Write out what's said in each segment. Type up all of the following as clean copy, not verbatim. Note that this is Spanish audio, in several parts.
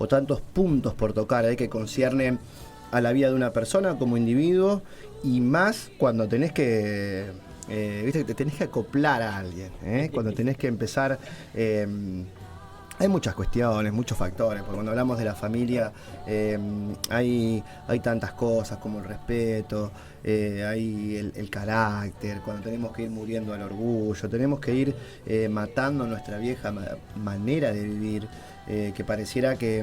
o tantos puntos por tocar que conciernen a la vida de una persona como individuo, y más cuando tenés que, viste, que te tenés que acoplar a alguien, cuando tenés que empezar. Hay muchas cuestiones, muchos factores, porque cuando hablamos de la familia hay tantas cosas como el respeto, hay el carácter, cuando tenemos que ir muriendo al orgullo, tenemos que ir matando nuestra vieja manera de vivir, que pareciera que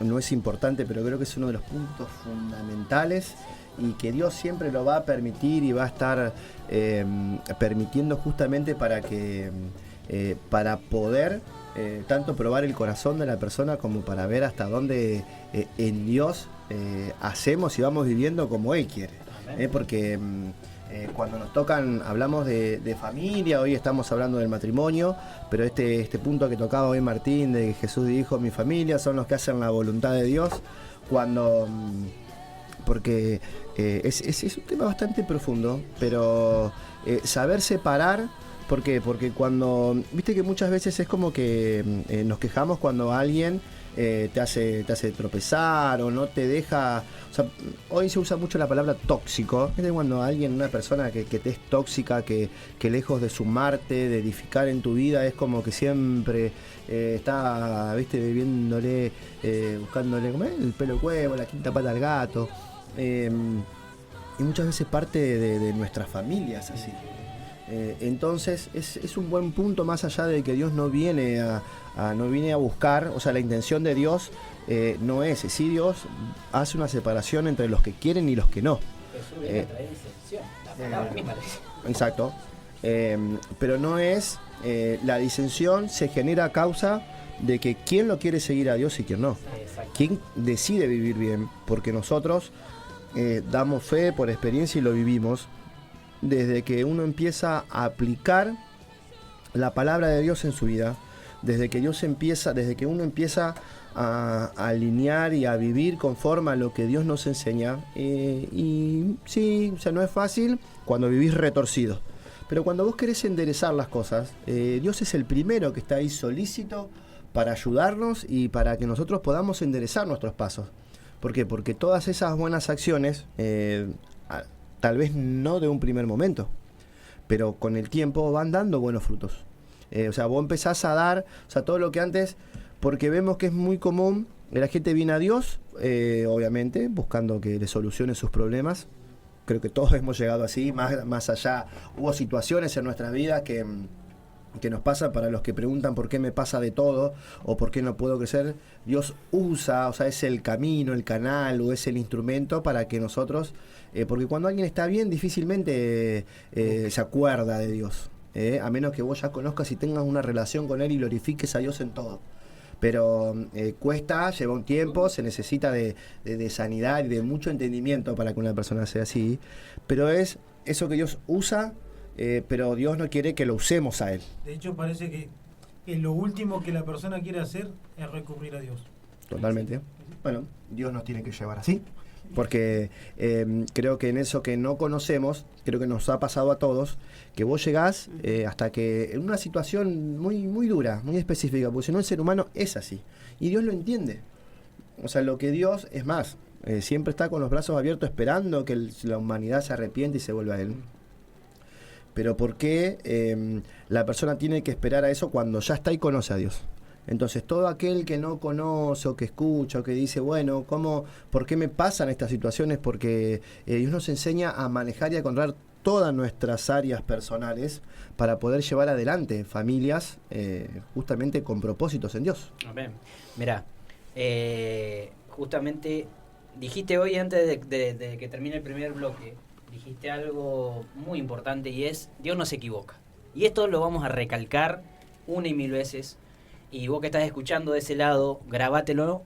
no es importante, pero creo que es uno de los puntos fundamentales y que Dios siempre lo va a permitir y va a estar permitiendo justamente para poder tanto probar el corazón de la persona como para ver hasta dónde en Dios hacemos y vamos viviendo como Él quiere. Porque cuando nos tocan, hablamos de familia, hoy estamos hablando del matrimonio, pero este punto que tocaba hoy Martín, de que Jesús dijo, mi familia son los que hacen la voluntad de Dios, porque es un tema bastante profundo, pero saber separar. ¿Por qué? Porque cuando, viste que muchas veces es como que nos quejamos cuando alguien te hace tropezar o no te deja, o sea, hoy se usa mucho la palabra tóxico, es cuando alguien, una persona que te es tóxica, que lejos de sumarte, de edificar en tu vida, es como que siempre está, viste, viviéndole, buscándole, ¿cómo es? El pelo al huevo, la quinta pata al gato, y muchas veces parte de nuestras familias así. Entonces es un buen punto, más allá de que Dios no viene a buscar, o sea, la intención de Dios no es, sí, Dios hace una separación entre los que quieren y los que no. Jesús viene a traer disensión, la palabra misma le dice. Exacto, pero no es, la disensión se genera a causa de que quién lo quiere seguir a Dios y quién no. Quién decide vivir bien, porque nosotros damos fe por experiencia y lo vivimos. Desde que uno empieza a aplicar la palabra de Dios en su vida, desde que uno empieza a alinear y a vivir conforme a lo que Dios nos enseña, y sí, o sea, no es fácil cuando vivís retorcido, pero cuando vos querés enderezar las cosas, Dios es el primero que está ahí solícito para ayudarnos y para que nosotros podamos enderezar nuestros pasos. ¿Por qué? Porque todas esas buenas acciones, tal vez no de un primer momento, pero con el tiempo van dando buenos frutos. O sea, vos empezás a dar, o sea, todo lo que antes, porque vemos que es muy común, la gente viene a Dios, obviamente, buscando que le solucione sus problemas. Creo que todos hemos llegado así, más allá, hubo situaciones en nuestras vidas que nos pasa, para los que preguntan por qué me pasa de todo o por qué no puedo crecer. Dios usa, o sea, es el camino, el canal o es el instrumento para que nosotros, porque cuando alguien está bien difícilmente se acuerda de Dios, a menos que vos ya conozcas y tengas una relación con Él y glorifiques a Dios en todo. Pero cuesta, lleva un tiempo, se necesita de sanidad y de mucho entendimiento para que una persona sea así, pero es eso que Dios usa. Pero Dios no quiere que lo usemos a Él. De hecho, parece que lo último que la persona quiere hacer es recurrir a Dios. Totalmente. Bueno, Dios nos tiene que llevar así, porque creo que en eso que no conocemos, creo que nos ha pasado a todos, que vos llegás hasta que en una situación muy, muy dura, muy específica, porque si no el ser humano es así, y Dios lo entiende. O sea, lo que Dios es más, siempre está con los brazos abiertos esperando que la humanidad se arrepiente y se vuelva a Él. Pero ¿por qué la persona tiene que esperar a eso cuando ya está y conoce a Dios? Entonces, todo aquel que no conoce o que escucha o que dice, bueno, ¿por qué me pasan estas situaciones? Porque Dios nos enseña a manejar y a controlar todas nuestras áreas personales para poder llevar adelante familias justamente con propósitos en Dios. Amén. Mirá, justamente dijiste hoy, antes de que termine el primer bloque, dijiste algo muy importante, y es: Dios no se equivoca. Y esto lo vamos a recalcar una y mil veces. Y vos que estás escuchando de ese lado, grabátelo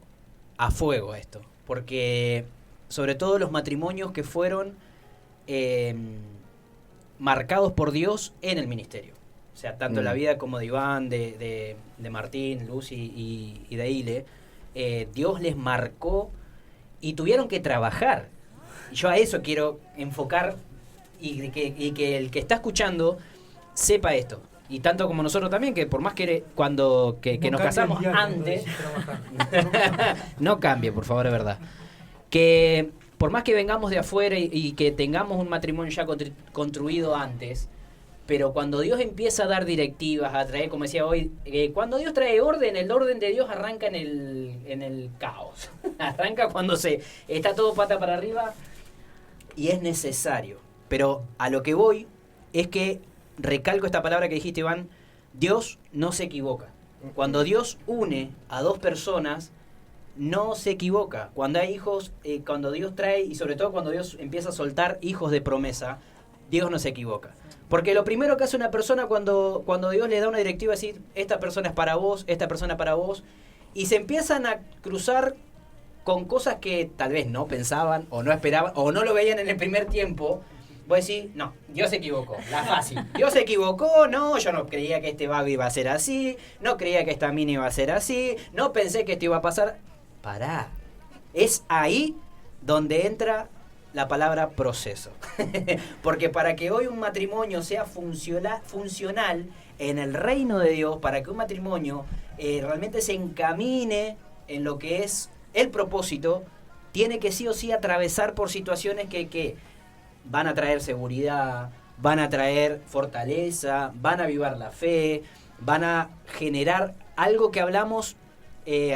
a fuego esto. Porque sobre todo los matrimonios que fueron marcados por Dios en el ministerio. O sea, tanto en la vida como de Iván, de Martín, Lucy y de Ile, Dios les marcó y tuvieron que trabajar. Y yo a eso quiero enfocar, y que el que está escuchando sepa esto. y tanto como nosotros también, que por más que cuando que nos casamos antes, no cambie, por favor, es verdad. Que por más que vengamos de afuera y que tengamos un matrimonio ya construido antes, pero cuando Dios empieza a dar directivas, a traer, como decía hoy, cuando Dios trae orden, el orden de Dios arranca en el caos. Arranca cuando está todo pata para arriba y es necesario. Pero a lo que voy es que recalco esta palabra que dijiste, Iván, Dios no se equivoca. Cuando Dios une a dos personas, no se equivoca. Cuando hay hijos, cuando Dios trae, y sobre todo cuando Dios empieza a soltar hijos de promesa, Dios no se equivoca. Porque lo primero que hace una persona cuando Dios le da una directiva es decir, esta persona es para vos, esta persona es para vos, y se empiezan a cruzar con cosas que tal vez no pensaban, o no esperaban, o no lo veían en el primer tiempo. Vos decís, no, Dios se equivocó, la fácil. Dios se equivocó, no, yo no creía que este vago iba a ser así, no creía que esta mina iba a ser así, no pensé que esto iba a pasar. Pará, es ahí donde entra la palabra proceso. Porque para que hoy un matrimonio sea funcional en el reino de Dios, para que un matrimonio realmente se encamine en lo que es el propósito, tiene que sí o sí atravesar por situaciones que van a traer seguridad, van a traer fortaleza, van a avivar la fe, van a generar algo que hablamos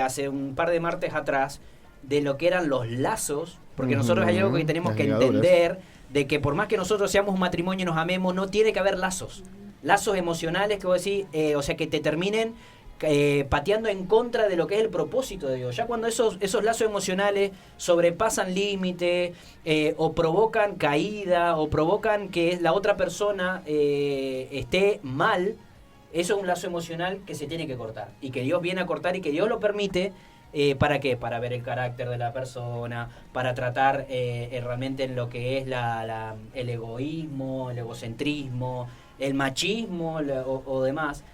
hace un par de martes atrás, de lo que eran los lazos, porque nosotros hay algo que tenemos que entender, de que por más que nosotros seamos un matrimonio y nos amemos, no tiene que haber lazos emocionales que vos decís, o sea, que te terminen pateando en contra de lo que es el propósito de Dios. Ya cuando esos lazos emocionales sobrepasan límite, o provocan caída, o provocan que la otra persona esté mal, eso es un lazo emocional que se tiene que cortar, y que Dios viene a cortar y que Dios lo permite. ¿Para qué? Para ver el carácter de la persona, para tratar realmente en lo que es el egoísmo, el egocentrismo, el machismo o demás.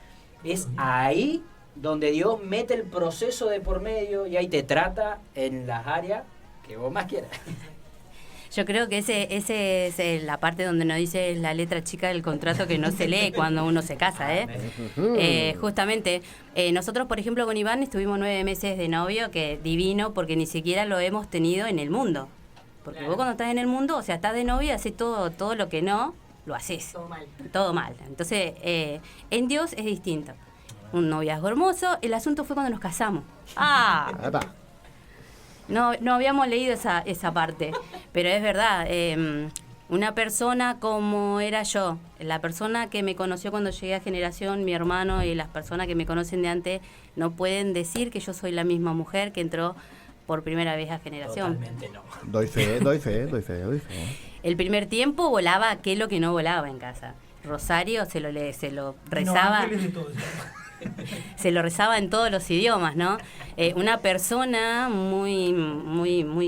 Es ahí donde Dios mete el proceso de por medio y ahí te trata en las áreas que vos más quieras. Yo creo que ese es la parte donde nos dice la letra chica del contrato que no se lee cuando uno se casa, justamente, nosotros, por ejemplo, con Iván estuvimos 9 meses de novio, que divino, porque ni siquiera lo hemos tenido en el mundo. Porque claro, vos cuando estás en el mundo, o sea, estás de novio, haces todo lo que no, lo haces. Todo mal. Entonces, en Dios es distinto. Un noviazgo hermoso. El asunto fue cuando nos casamos. No habíamos leído esa parte, pero es verdad, una persona como era yo, la persona que me conoció cuando llegué a Generación, mi hermano y las personas que me conocen de antes, no pueden decir que yo soy la misma mujer que entró por primera vez a Generación. Totalmente no. Doy fe. El primer tiempo volaba aquello que no volaba en casa. Rosario se lo rezaba. Se lo rezaba en todos los idiomas, ¿no? Una persona muy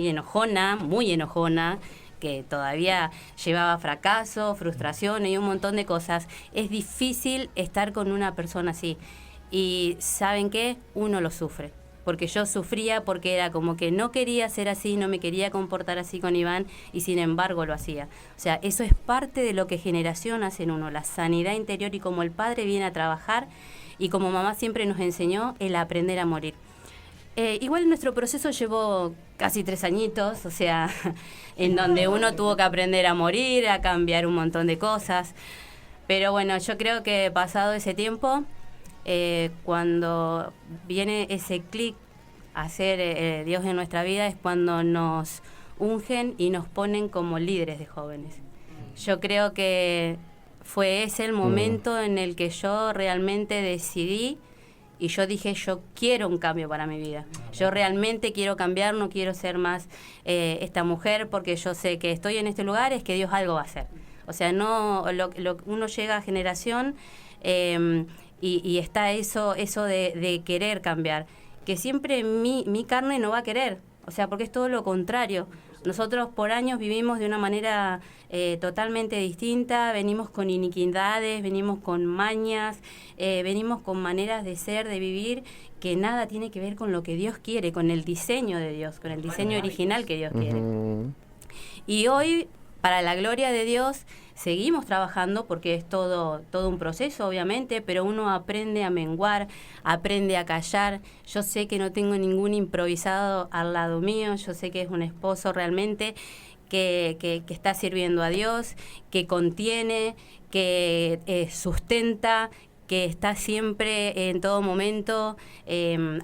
enojona, que todavía llevaba fracaso, frustración y un montón de cosas. Es difícil estar con una persona así. Y ¿saben qué? Uno lo sufre. Porque yo sufría, porque era como que no quería ser así, no me quería comportar así con Iván, y sin embargo lo hacía. O sea, eso es parte de lo que Generación hace en uno, la sanidad interior, y como el padre viene a trabajar, y como mamá siempre nos enseñó, el aprender a morir. Igual nuestro proceso llevó casi 3 añitos, o sea, en donde uno tuvo que aprender a morir, a cambiar un montón de cosas. Pero bueno, yo creo que pasado ese tiempo, cuando viene ese clic a hacer Dios en nuestra vida, es cuando nos ungen y nos ponen como líderes de jóvenes. Yo creo que fue ese el momento en el que yo realmente decidí, y yo dije, yo quiero un cambio para mi vida. Yo realmente quiero cambiar, no quiero ser más esta mujer, porque yo sé que estoy en este lugar, es que Dios algo va a hacer. O sea, no uno llega a Generación y está eso de querer cambiar, que siempre mi carne no va a querer, o sea, porque es todo lo contrario. Nosotros por años vivimos de una manera totalmente distinta, venimos con iniquidades, venimos con mañas, venimos con maneras de ser, de vivir, que nada tiene que ver con lo que Dios quiere, con el diseño de Dios, con el diseño original que Dios quiere. Y hoy, para la gloria de Dios, seguimos trabajando porque es todo un proceso, obviamente, pero uno aprende a menguar, aprende a callar. Yo sé que no tengo ningún improvisado al lado mío, yo sé que es un esposo realmente que está sirviendo a Dios, que contiene, que sustenta, que está siempre en todo momento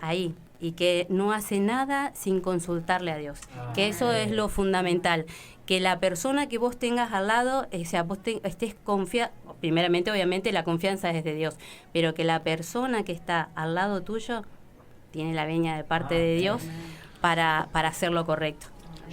ahí, y que no hace nada sin consultarle a Dios, que eso es lo fundamental, que la persona que vos tengas al lado, o sea, vos estés confiado, primeramente obviamente la confianza es de Dios, pero que la persona que está al lado tuyo tiene la veña de parte de Dios para hacer lo correcto.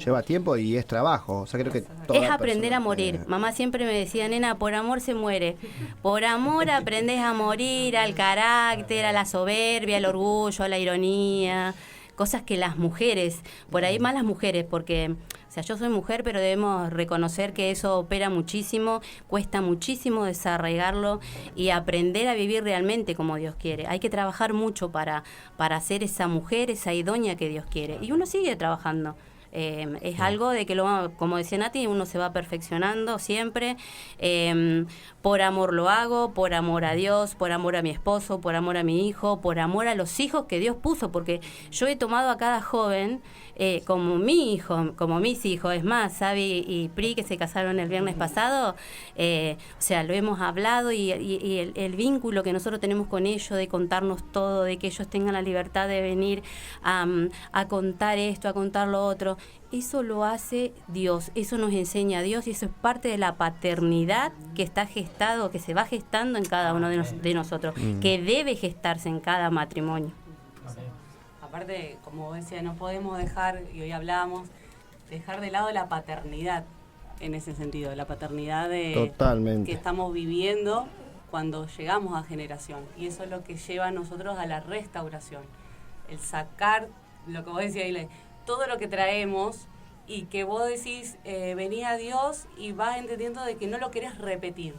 Lleva tiempo y es trabajo. O sea, creo que es aprender a morir. Mamá siempre me decía, nena, por amor se muere. Por amor aprendes a morir al carácter, a la soberbia, al orgullo, a la ironía. Cosas que las mujeres, por ahí más las mujeres, porque, o sea, yo soy mujer, pero debemos reconocer que eso opera muchísimo, cuesta muchísimo desarraigarlo y aprender a vivir realmente como Dios quiere. Hay que trabajar mucho para ser esa mujer, esa idónea que Dios quiere. Y uno sigue trabajando. Es algo de que, como decía Nati, uno se va perfeccionando siempre. Por amor lo hago, por amor a Dios, por amor a mi esposo, por amor a mi hijo, por amor a los hijos que Dios puso, porque yo he tomado a cada joven como mi hijo, como mis hijos. Es más, Sabi y Pri, que se casaron el viernes pasado, o sea, lo hemos hablado y el vínculo que nosotros tenemos con ellos, de contarnos todo, de que ellos tengan la libertad de venir a contar esto, a contar lo otro, eso lo hace Dios, eso nos enseña Dios, y eso es parte de la paternidad que está gestado, que se va gestando en cada uno de nosotros, que debe gestarse en cada matrimonio. Aparte, como decía, no podemos dejar, y hoy hablábamos, dejar de lado la paternidad en ese sentido, la paternidad que estamos viviendo cuando llegamos a generación. Y eso es lo que lleva a nosotros a la restauración. El sacar, lo que vos decías, Ile, todo lo que traemos, y que vos decís, vení a Dios y vas entendiendo de que no lo querés repetir.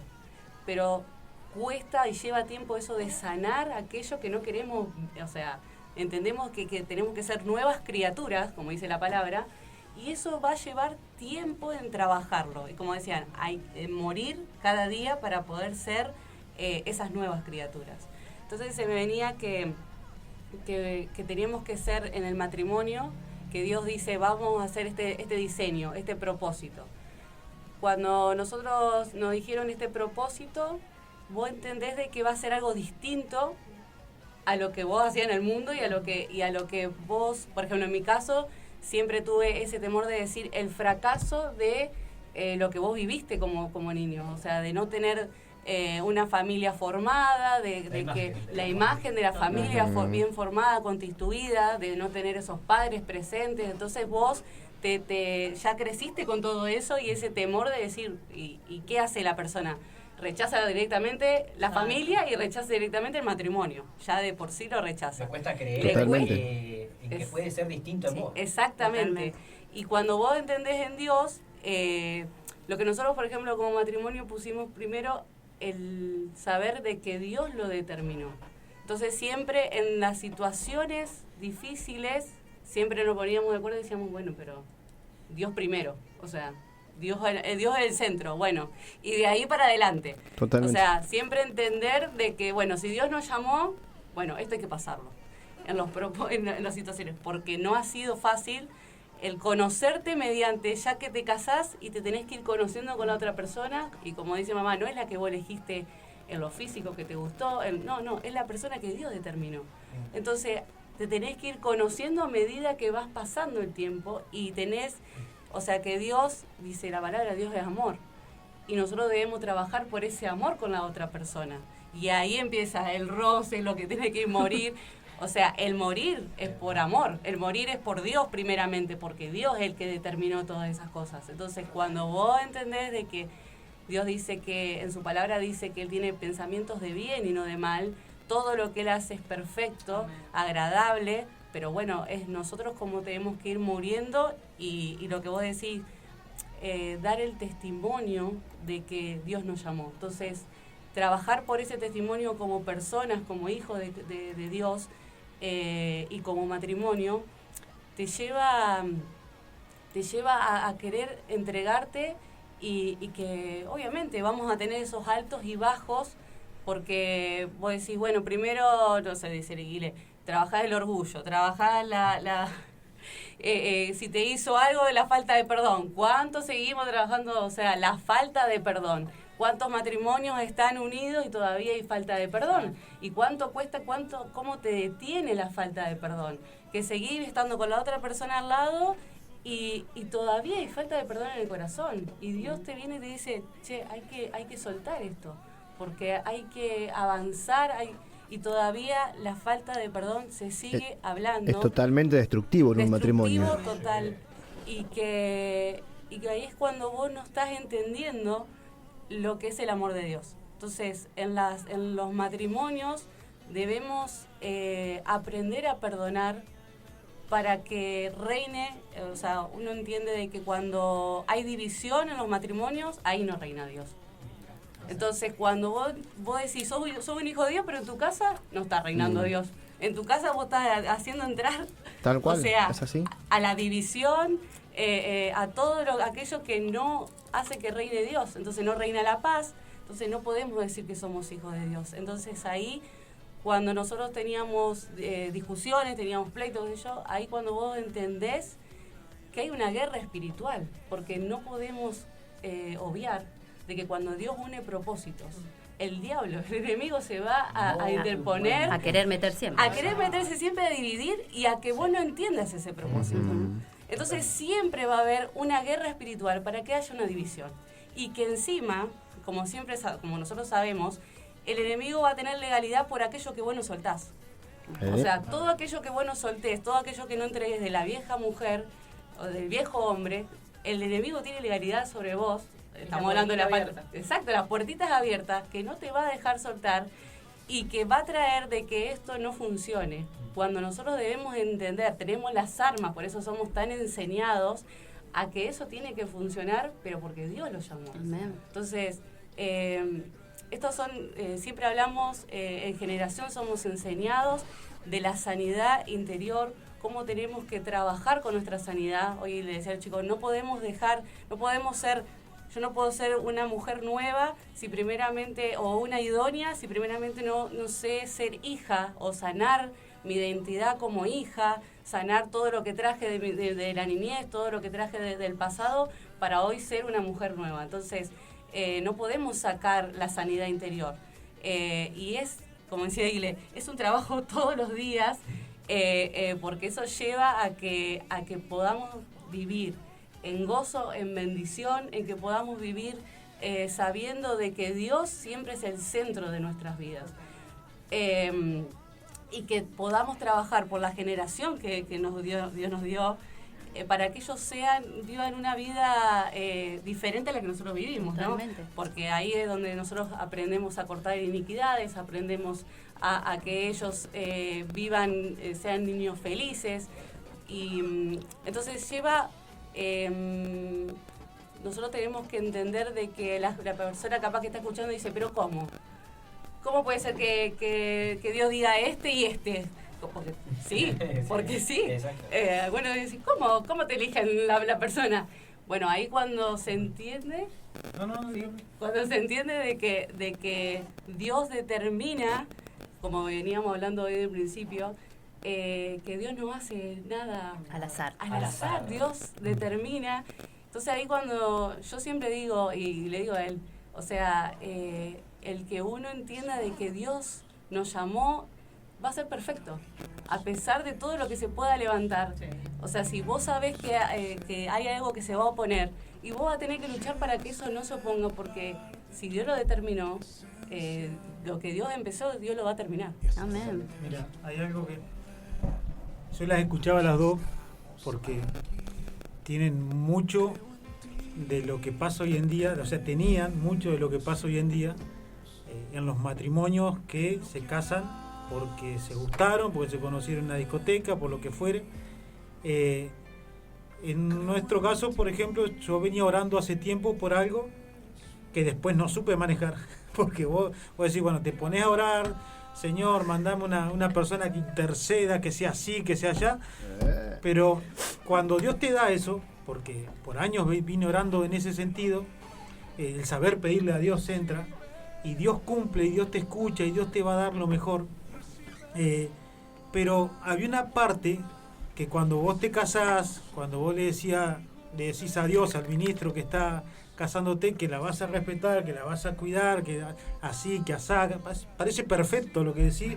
Pero cuesta y lleva tiempo eso de sanar aquello que no queremos, o sea, entendemos que tenemos que ser nuevas criaturas, como dice la palabra, y eso va a llevar tiempo en trabajarlo. Y como decían, hay que morir cada día para poder ser esas nuevas criaturas. Entonces se me venía que teníamos que ser en el matrimonio, que Dios dice, vamos a hacer este diseño, este propósito. Cuando nosotros nos dijeron este propósito, vos entendés de que va a ser algo distinto a lo que vos hacías en el mundo y a lo que vos, por ejemplo, en mi caso, siempre tuve ese temor de decir el fracaso de lo que vos viviste como niño, o sea, de no tener una familia formada, la imagen de la familia bien formada, constituida, de no tener esos padres presentes. Entonces vos ya creciste con todo eso y ese temor de decir, ¿y qué hace la persona? Rechaza directamente la familia y rechaza directamente el matrimonio. Ya de por sí lo rechaza. Me cuesta creer que puede ser distinto en vos. Exactamente. Totalmente. Y cuando vos entendés en Dios, lo que nosotros, por ejemplo, como matrimonio pusimos primero, el saber de que Dios lo determinó. Entonces siempre en las situaciones difíciles, siempre nos poníamos de acuerdo y decíamos, bueno, pero Dios primero, o sea, Dios es el centro, bueno, y de ahí para adelante. Totalmente. O sea, siempre entender de que, bueno, si Dios nos llamó, bueno, esto hay que pasarlo en las situaciones, porque no ha sido fácil el conocerte mediante, ya que te casás y te tenés que ir conociendo con la otra persona, y como dice mamá, no es la que vos elegiste en lo físico que te gustó, no, es la persona que Dios determinó. Entonces, te tenés que ir conociendo a medida que vas pasando el tiempo, y o sea que Dios, dice la palabra, Dios es amor, y nosotros debemos trabajar por ese amor con la otra persona, y ahí empieza el roce, lo que tiene que morir. O sea, el morir es por amor, el morir es por Dios primeramente, porque Dios es el que determinó todas esas cosas. Entonces, cuando vos entendés de que Dios dice que, en su palabra dice que Él tiene pensamientos de bien y no de mal, todo lo que Él hace es perfecto, agradable, pero bueno, es nosotros como tenemos que ir muriendo y lo que vos decís, dar el testimonio de que Dios nos llamó. Entonces, trabajar por ese testimonio como personas, como hijos de Dios, y como matrimonio, te lleva a querer entregarte y que obviamente vamos a tener esos altos y bajos, porque vos decís, bueno, primero, no sé, dice Guile, trabajás el orgullo, trabajás si te hizo algo de la falta de perdón. ¿Cuánto seguimos trabajando? O sea, la falta de perdón. ¿Cuántos matrimonios están unidos y todavía hay falta de perdón? ¿Y cuánto cuesta, cómo te detiene la falta de perdón? Que seguir estando con la otra persona al lado y todavía hay falta de perdón en el corazón. Y Dios te viene y te dice, che, hay que soltar esto, porque hay que avanzar, y todavía la falta de perdón se sigue hablando. Es totalmente destructivo en un matrimonio. Destructivo total. Y que ahí es cuando vos no estás entendiendo lo que es el amor de Dios. Entonces, en los matrimonios debemos aprender a perdonar para que reine, o sea, uno entiende de que cuando hay división en los matrimonios, ahí no reina Dios. Entonces, cuando vos decís, sos un hijo de Dios, pero en tu casa no está reinando Dios. En tu casa vos estás haciendo entrar, tal cual, o sea, ¿es así? A la división, a todo aquello que no hace que reine Dios. Entonces no reina la paz, entonces no podemos decir que somos hijos de Dios. Entonces ahí, cuando nosotros teníamos discusiones, teníamos pleitos, ahí cuando vos entendés que hay una guerra espiritual, porque no podemos obviar de que cuando Dios une propósitos, el diablo, el enemigo se va a interponer. A querer meter siempre. A querer meterse siempre, a dividir y a que vos no entiendas ese propósito. Entonces siempre va a haber una guerra espiritual para que haya una división. Y que encima, como nosotros sabemos, el enemigo va a tener legalidad por aquello que vos no soltás. O sea, todo aquello que vos no soltés, todo aquello que no entregues de la vieja mujer o del viejo hombre, el enemigo tiene legalidad sobre vos. Estamos hablando de la puerta. Exacto, las puertitas abiertas que no te va a dejar soltar y que va a traer de que esto no funcione. Cuando nosotros debemos entender, tenemos las armas, por eso somos tan enseñados a que eso tiene que funcionar, pero porque Dios lo llamó. Amén. Entonces, estos son, siempre hablamos, en generación somos enseñados de la sanidad interior, cómo tenemos que trabajar con nuestra sanidad. Hoy le decía al chico, yo no puedo ser una mujer nueva si primeramente, o una idónea, si primeramente no sé ser hija o sanar mi identidad como hija, sanar todo lo que traje de la niñez, todo lo que traje del pasado, para hoy ser una mujer nueva. Entonces, no podemos sacar la sanidad interior. Y es, como decía Igle, es un trabajo todos los días, porque eso lleva a que podamos vivir en gozo, en bendición, en que podamos vivir sabiendo de que Dios siempre es el centro de nuestras vidas. Y que podamos trabajar por la generación que Dios nos dio, para que ellos vivan una vida diferente a la que nosotros vivimos, ¿no? Totalmente. Porque ahí es donde nosotros aprendemos a cortar iniquidades, aprendemos a que ellos vivan, sean niños felices. Y entonces nosotros tenemos que entender de que la persona capaz que está escuchando dice, pero ¿cómo? ¿Cómo puede ser que Dios diga este y este? Porque sí. Bueno, decís, ¿cómo te eligen la persona? Bueno, ahí cuando se entiende, cuando se entiende de que Dios determina, como veníamos hablando hoy del principio, que Dios no hace nada al azar. Al azar, Dios determina. Entonces ahí cuando yo siempre digo, y le digo a él, o sea, el que uno entienda de que Dios nos llamó va a ser perfecto, a pesar de todo lo que se pueda levantar. Sí. O sea, si vos sabés que hay algo que se va a oponer, y vos vas a tener que luchar para que eso no se oponga, porque si Dios lo determinó, lo que Dios empezó, Dios lo va a terminar. Amén. Mira, hay algo que yo las escuchaba a las dos, porque tienen mucho de lo que pasa hoy en día, o sea, tenían mucho de lo que pasa hoy en día en los matrimonios que se casan porque se gustaron, porque se conocieron en una discoteca, por lo que fuere. En nuestro caso, por ejemplo, yo venía orando hace tiempo por algo que después no supe manejar, porque vos decís, bueno, te pones a orar, Señor, mandame una persona que interceda, que sea así, que sea allá, pero cuando Dios te da eso, porque por años vine orando en ese sentido, el saber pedirle a Dios entra, y Dios cumple, y Dios te escucha, y Dios te va a dar lo mejor. Pero había una parte que cuando vos te casás, cuando vos le decís a Dios, al ministro que está casándote, que la vas a respetar, que la vas a cuidar, que así, que asá, parece perfecto lo que decís,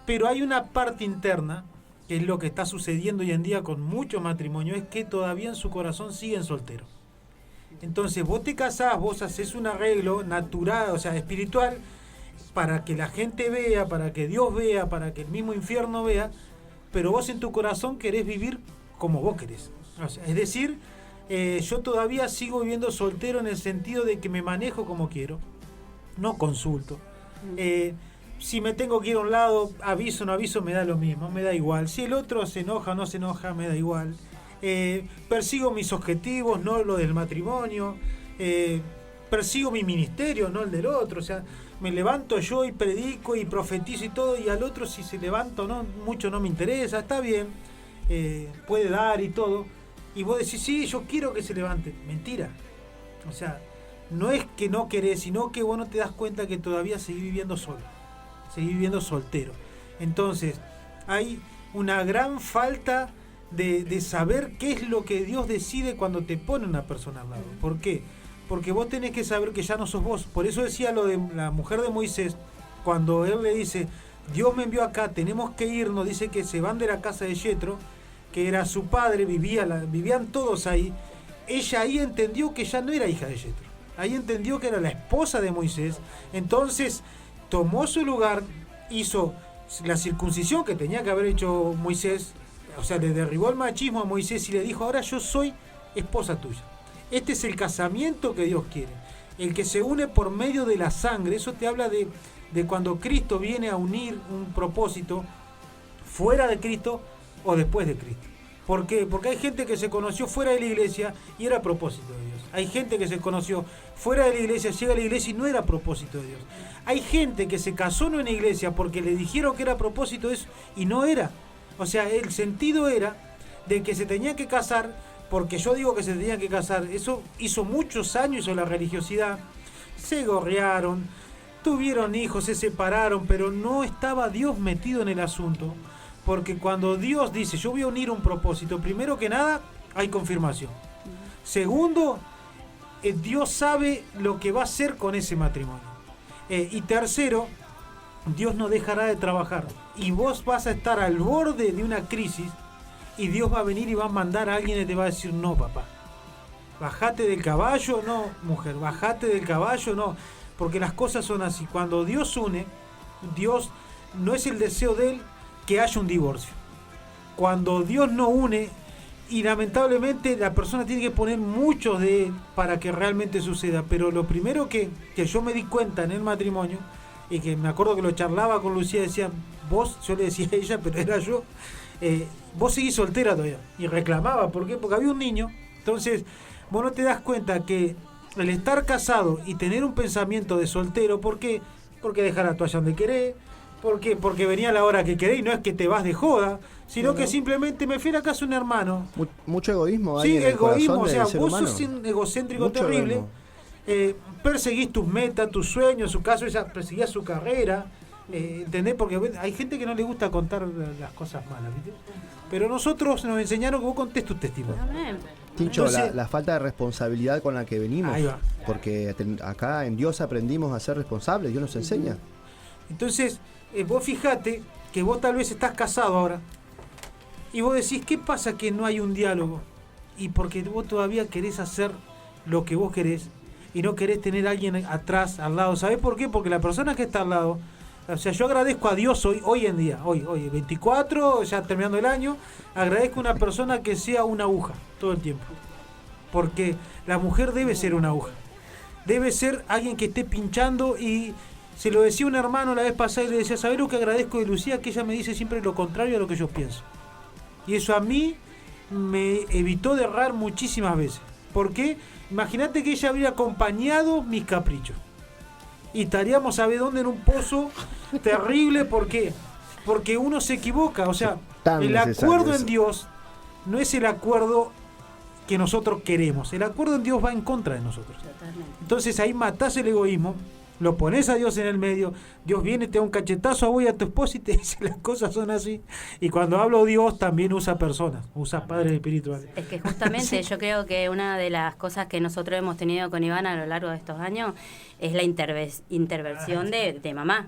pero hay una parte interna, que es lo que está sucediendo hoy en día con muchos matrimonios, es que todavía en su corazón siguen solteros. Entonces vos te casás, vos haces un arreglo natural, o sea, espiritual, para que la gente vea, para que Dios vea, para que el mismo infierno vea, pero vos en tu corazón querés vivir como vos querés. O sea, es decir, yo todavía sigo viviendo soltero en el sentido de que me manejo como quiero, no consulto. Si me tengo que ir a un lado, aviso o no aviso, me da lo mismo, me da igual. Si el otro se enoja o no se enoja, me da igual. Persigo mis objetivos, no lo del matrimonio. Persigo mi ministerio, no el del otro. O sea, me levanto yo y predico y profetizo y todo, y al otro si se levanta o no, mucho no me interesa, está bien, puede dar y todo. Y vos decís, sí, yo quiero que se levante. Mentira. O sea, no es que no querés, sino que vos no te das cuenta que todavía seguís viviendo solo. Seguís viviendo soltero. Entonces, hay una gran falta de saber qué es lo que Dios decide cuando te pone una persona al lado. ¿Por qué? Porque vos tenés que saber que ya no sos vos. Por eso decía lo de la mujer de Moisés, cuando él le dice, Dios me envió acá, tenemos que irnos, dice que se van de la casa de Yetro, que era su padre, vivían todos ahí. Ella ahí entendió que ya no era hija de Yetro. Ahí entendió que era la esposa de Moisés. Entonces tomó su lugar, hizo la circuncisión que tenía que haber hecho Moisés, o sea, le derribó el machismo a Moisés y le dijo, ahora yo soy esposa tuya. Este es el casamiento que Dios quiere, el que se une por medio de la sangre. Eso te habla de cuando Cristo viene a unir un propósito fuera de Cristo o después de Cristo. ¿Por qué? Porque hay gente que se conoció fuera de la iglesia y era propósito de Dios. Hay gente que se conoció fuera de la iglesia, llega a la iglesia y no era propósito de Dios. Hay gente que se casó en una iglesia porque le dijeron que era propósito de eso y no era. O sea, el sentido era de que se tenía que casar, porque yo digo que se tenía que casar. Eso hizo muchos años, hizo la religiosidad. Se gorrearon, tuvieron hijos, se separaron, pero no estaba Dios metido en el asunto. Porque cuando Dios dice, yo voy a unir un propósito, primero que nada, hay confirmación. Segundo, Dios sabe lo que va a hacer con ese matrimonio. Y tercero, Dios no dejará de trabajar. Y vos vas a estar al borde de una crisis y Dios va a venir y va a mandar a alguien y te va a decir, no, papá, bajate del caballo, no, mujer, bajate del caballo, no. Porque las cosas son así. Cuando Dios une, Dios no es el deseo de Él que haya un divorcio. Cuando Dios no une, y lamentablemente la persona tiene que poner mucho de Él para que realmente suceda. Pero lo primero que yo me di cuenta en el matrimonio, y que me acuerdo que lo charlaba con Lucía, decía, vos, yo le decía a ella, pero era yo, vos seguís soltera todavía. Y reclamaba, ¿por qué? Porque había un niño. Entonces, vos no te das cuenta que el estar casado y tener un pensamiento de soltero, ¿por qué? Porque dejar la toalla donde querés. ¿Por qué? Porque venía la hora que querés y no es que te vas de joda, sino que simplemente me fui a la casa de un hermano. Mucho egoísmo hay. Sí, en el egoísmo, o sea, vos humano. Sos un egocéntrico mucho terrible. Perseguís tus metas, tus sueños, en su caso ella perseguía su carrera, ¿entendés? Porque hay gente que no le gusta contar las cosas malas, ¿viste? Pero nosotros nos enseñaron que vos contés tus testimonios. Tincho, la falta de responsabilidad con la que venimos, ahí va. Porque acá en Dios aprendimos a ser responsables, Dios nos enseña. Entonces, vos fijate que vos tal vez estás casado ahora y vos decís, ¿qué pasa que no hay un diálogo? Y porque vos todavía querés hacer lo que vos querés y no querés tener a alguien atrás, al lado. ¿Sabés por qué? Porque la persona que está al lado, o sea, yo agradezco a Dios hoy en día, hoy 24, ya terminando el año, agradezco a una persona que sea una aguja todo el tiempo. Porque la mujer debe ser una aguja. Debe ser alguien que esté pinchando. Y se lo decía un hermano la vez pasada y le decía, ¿sabés lo que agradezco de Lucía? Que ella me dice siempre lo contrario a lo que yo pienso. Y eso a mí me evitó de errar muchísimas veces. ¿Por qué? Imagínate que ella habría acompañado mis caprichos. Y estaríamos, ¿sabés dónde? En un pozo terrible. ¿Por qué? Porque uno se equivoca. O sea, el acuerdo en Dios no es el acuerdo que nosotros queremos. El acuerdo en Dios va en contra de nosotros. Totalmente. Entonces ahí matás el egoísmo, lo pones a Dios en el medio, Dios viene, te da un cachetazo a vos y a tu esposa y te dice las cosas son así. Y cuando hablo Dios también usa personas, usa padres espirituales. Es que justamente sí. Yo creo que una de las cosas que nosotros hemos tenido con Iván a lo largo de estos años es la intervención de mamá.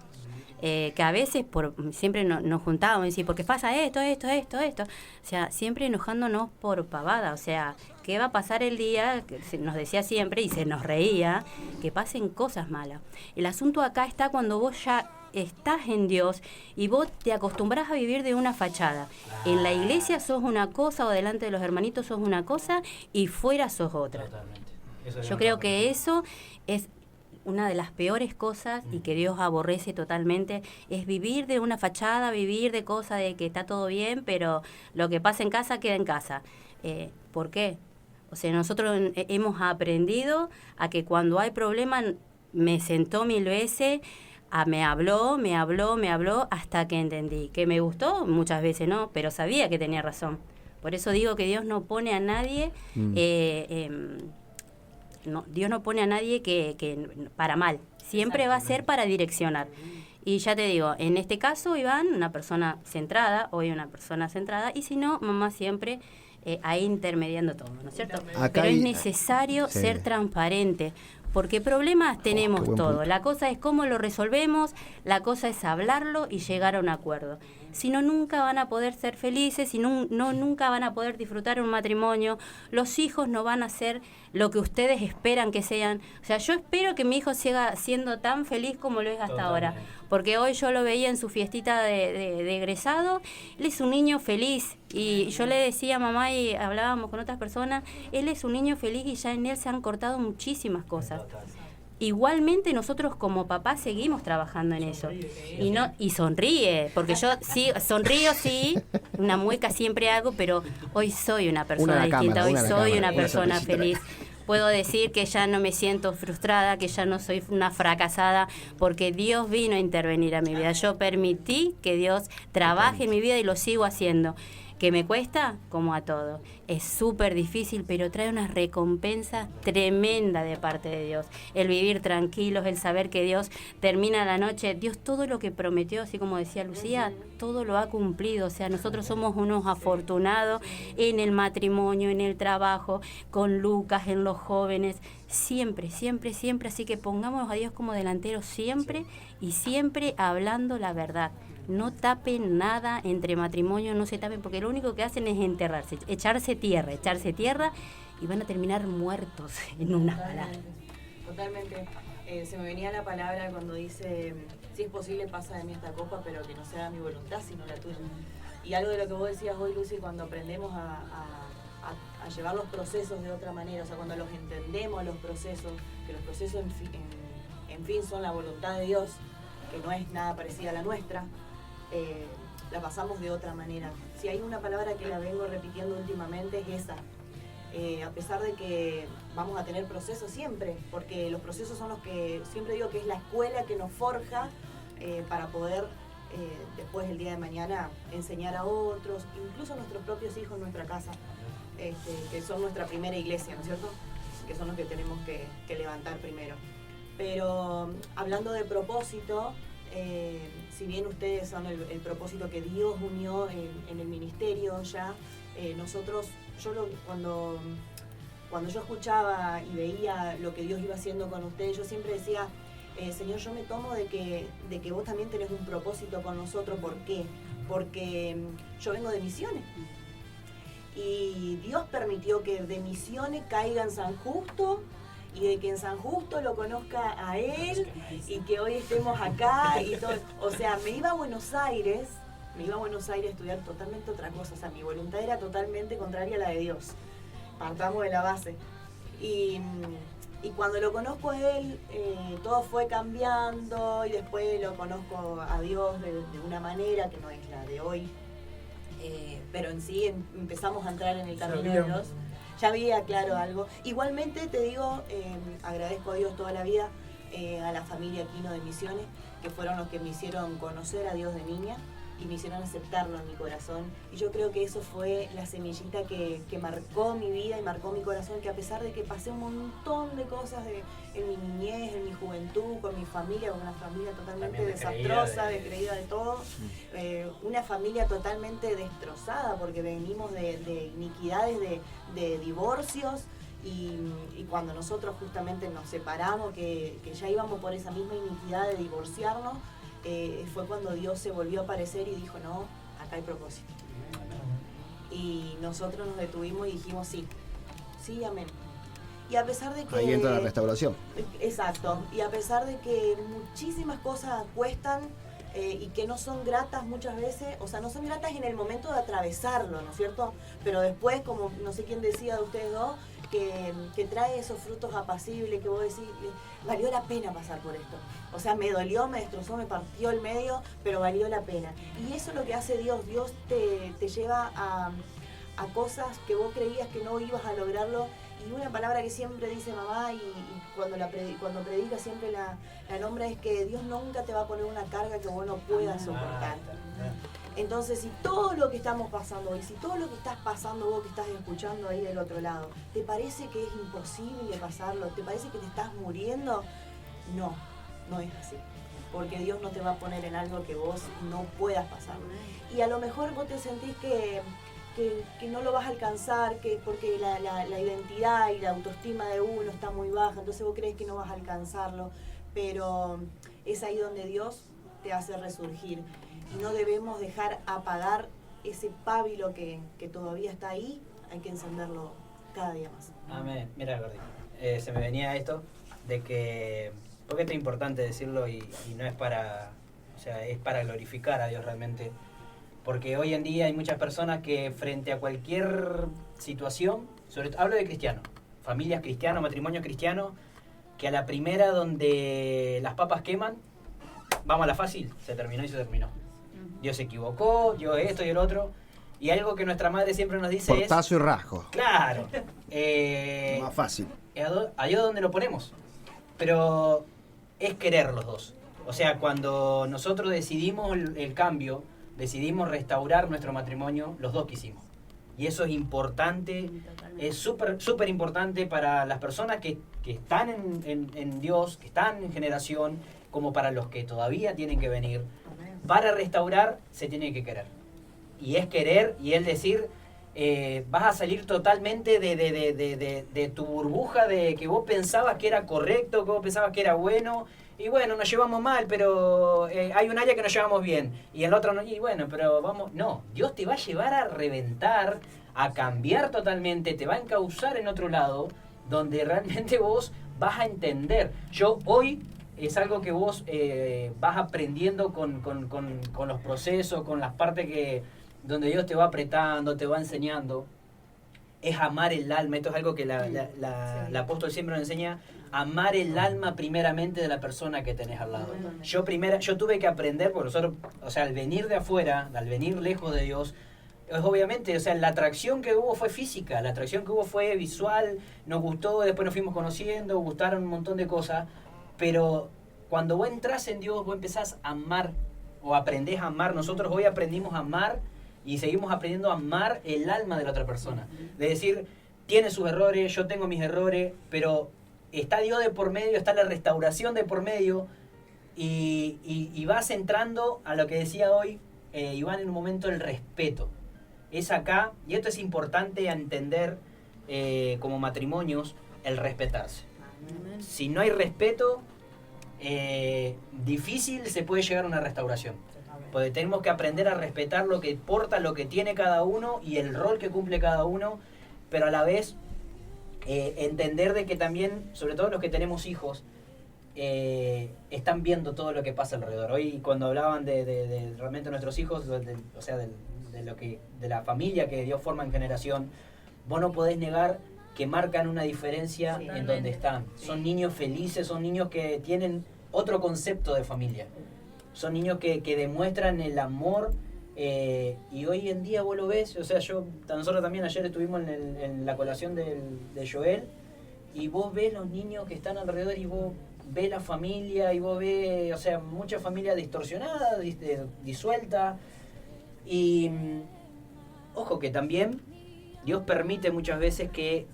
Que a veces siempre nos juntábamos y decíamos, ¿por qué pasa esto? O sea, siempre enojándonos por pavada. O sea, ¿qué va a pasar el día? Que nos decía siempre y se nos reía, que pasen cosas malas. El asunto acá está cuando vos ya estás en Dios y vos te acostumbras a vivir de una fachada. En la iglesia sos una cosa o delante de los hermanitos sos una cosa y fuera sos otra. Yo creo que eso es una de las peores cosas y que Dios aborrece totalmente, es vivir de una fachada, vivir de cosas de que está todo bien, pero lo que pasa en casa queda en casa. ¿Por qué? O sea, nosotros hemos aprendido a que cuando hay problemas me sentó 1000 veces, me habló, hasta que entendí. ¿Que me gustó? Muchas veces no, pero sabía que tenía razón. Por eso digo que Dios no pone a nadie... Dios no pone a nadie que para mal, siempre va a ser para direccionar. Y ya te digo, en este caso Iván, una persona centrada, y si no, mamá siempre ahí intermediando todo, ¿no es cierto? Pero es necesario ser transparente, porque problemas tenemos todos. La cosa es cómo lo resolvemos, la cosa es hablarlo y llegar a un acuerdo. Si no, nunca van a poder ser felices, si no, nunca van a poder disfrutar un matrimonio. Los hijos no van a ser lo que ustedes esperan que sean. O sea, yo espero que mi hijo siga siendo tan feliz como lo es hasta ahora. Porque hoy yo lo veía en su fiestita de egresado. Él es un niño feliz. Y yo le decía a mamá y hablábamos con otras personas, él es un niño feliz y ya en él se han cortado muchísimas cosas. Igualmente nosotros como papás seguimos trabajando en eso y sonríe, porque yo sí sonrío, sí, una mueca siempre hago, pero hoy soy una persona distinta, hoy soy una persona feliz. Puedo decir que ya no me siento frustrada, que ya no soy una fracasada, porque Dios vino a intervenir a mi vida. Yo permití que Dios trabaje en mi vida y lo sigo haciendo. ¿Que me cuesta? Como a todo. Es súper difícil, pero trae una recompensa tremenda de parte de Dios. El vivir tranquilos, el saber que Dios termina la noche. Dios todo lo que prometió, así como decía Lucía, todo lo ha cumplido. O sea, nosotros somos unos afortunados en el matrimonio, en el trabajo, con Lucas, en los jóvenes. Siempre, siempre, siempre. Así que pongamos a Dios como delantero siempre y siempre hablando la verdad. No tapen nada entre matrimonio, no se tapen, porque lo único que hacen es enterrarse, echarse tierra y van a terminar muertos en unas palabras. Totalmente. Se me venía la palabra cuando dice, si es posible pasa de mí esta copa, pero que no sea mi voluntad, sino la tuya. Y algo de lo que vos decías hoy, Lucy, cuando aprendemos a llevar los procesos de otra manera, o sea, cuando los entendemos los procesos, que los procesos en fin son la voluntad de Dios, que no es nada parecida a la nuestra, la pasamos de otra manera. Si hay una palabra que la vengo repitiendo últimamente es esa. A pesar de que vamos a tener procesos siempre, porque los procesos son los que, siempre digo que es la escuela que nos forja para poder después el día de mañana enseñar a otros, incluso a nuestros propios hijos en nuestra casa, que son nuestra primera iglesia, ¿no es cierto? Que son los que tenemos que levantar primero. Pero hablando de propósito, si bien ustedes son el propósito que Dios unió en el ministerio ya, nosotros, cuando yo escuchaba y veía lo que Dios iba haciendo con ustedes, yo siempre decía, Señor, yo me tomo de que vos también tenés un propósito con nosotros. ¿Por qué? Porque yo vengo de Misiones. Y Dios permitió que de Misiones caiga en San Justo, y de que en San Justo lo conozca a él y que hoy estemos acá y todo. O sea, me iba a Buenos Aires a estudiar totalmente otra cosa. O sea, mi voluntad era totalmente contraria a la de Dios. Partamos de la base. Y cuando lo conozco a él, todo fue cambiando y después lo conozco a Dios de una manera que no es la de hoy. Pero en sí empezamos a entrar en el camino de Dios. Ya había, claro, algo. Igualmente te digo, agradezco a Dios toda la vida, a la familia Aquino de Misiones, que fueron los que me hicieron conocer a Dios de niña. y me hicieron aceptarlo en mi corazón. Y yo creo que eso fue la semillita que marcó mi vida y marcó mi corazón, que a pesar de que pasé un montón de cosas en mi niñez, en mi juventud, con mi familia, con una familia totalmente desastrosa, descreída de todo, una familia totalmente destrozada porque venimos de iniquidades, de divorcios. Y cuando nosotros justamente nos separamos, que ya íbamos por esa misma iniquidad de divorciarnos, fue cuando Dios se volvió a aparecer y dijo, no, acá hay propósito. Y nosotros nos detuvimos y dijimos sí, amén. Y a pesar de que... Ahí entra la restauración. Exacto. Y a pesar de que muchísimas cosas cuestan y que no son gratas muchas veces, o sea, no son gratas en el momento de atravesarlo, ¿no es cierto? Pero después, como no sé quién decía de ustedes dos, que trae esos frutos apacibles, que vos decís, valió la pena pasar por esto. O sea, me dolió, me destrozó, me partió el medio, pero valió la pena. Y eso es lo que hace Dios. Dios te lleva a cosas que vos creías que no ibas a lograrlo. Y una palabra que siempre dice mamá y cuando predica siempre la nombra es que Dios nunca te va a poner una carga que vos no puedas soportar. Entonces, si todo lo que estamos pasando hoy, si todo lo que estás pasando vos que estás escuchando ahí del otro lado, ¿te parece que es imposible pasarlo? ¿Te parece que te estás muriendo? No es así. Porque Dios no te va a poner en algo que vos no puedas pasarlo. Y a lo mejor vos te sentís que no lo vas a alcanzar, porque la identidad y la autoestima de uno está muy baja, entonces vos crees que no vas a alcanzarlo, pero es ahí donde Dios te hace resurgir. Y no debemos dejar apagar ese pábilo que todavía está ahí, hay que encenderlo cada día más. Amén. Mira, Gordi, se me venía esto de que, porque esto es importante decirlo y no es para, o sea, es para glorificar a Dios realmente. Porque hoy en día hay muchas personas que frente a cualquier situación, hablo de cristianos, familias cristianas, matrimonios cristianos, que a la primera donde las papas queman, vamos a la fácil, se terminó. Dios se equivocó, Dios esto y el otro. Y algo que nuestra madre siempre nos dice portazo y rasgo. Claro. Más fácil. ¿A Dios dónde lo ponemos? Pero es querer los dos. O sea, cuando nosotros decidimos el cambio, decidimos restaurar nuestro matrimonio, los dos quisimos. Y eso es importante, es súper importante para las personas que están en Dios, que están en generación, como para los que todavía tienen que venir. Para restaurar se tiene que querer. Y es querer y es decir, vas a salir totalmente de tu burbuja de que vos pensabas que era correcto, que vos pensabas que era bueno. Y bueno, nos llevamos mal, pero hay un área que nos llevamos bien. Y el otro no, y bueno, pero vamos... No, Dios te va a llevar a reventar, a cambiar totalmente, te va a encauzar en otro lado, donde realmente vos vas a entender. Yo hoy... es algo que vos vas aprendiendo con los procesos, con las partes donde Dios te va apretando, te va enseñando. Es amar el alma. Esto es algo que la apóstol siempre nos enseña. Amar el alma primeramente de la persona que tenés al lado. Yo tuve que aprender, porque nosotros, o sea, al venir de afuera, al venir lejos de Dios, es obviamente, o sea, la atracción que hubo fue física, la atracción que hubo fue visual, nos gustó, después nos fuimos conociendo, gustaron un montón de cosas. Pero cuando vos entras en Dios, vos empezás a amar o aprendés a amar. Nosotros hoy aprendimos a amar y seguimos aprendiendo a amar el alma de la otra persona. De decir, tiene sus errores, yo tengo mis errores, pero está Dios de por medio, está la restauración de por medio y vas entrando a lo que decía hoy Iván en un momento, el respeto. Es acá, y esto es importante a entender como matrimonios, el respetarse. Si no hay respeto, difícil se puede llegar a una restauración. Porque tenemos que aprender a respetar lo que porta, lo que tiene cada uno y el rol que cumple cada uno, pero a la vez entender de que también, sobre todo los que tenemos hijos, están viendo todo lo que pasa alrededor. Hoy cuando hablaban de realmente nuestros hijos, o sea, de la familia que Dios forma en generación, vos no podés negar que marcan una diferencia en donde están. Son niños felices, son niños que tienen otro concepto de familia. Son niños que demuestran el amor y hoy en día vos lo ves. O sea, nosotros también ayer estuvimos en la colación de Joel y vos ves los niños que están alrededor y vos ves la familia y vos ves, o sea, mucha familia distorsionada, disuelta, Y ojo que también Dios permite muchas veces que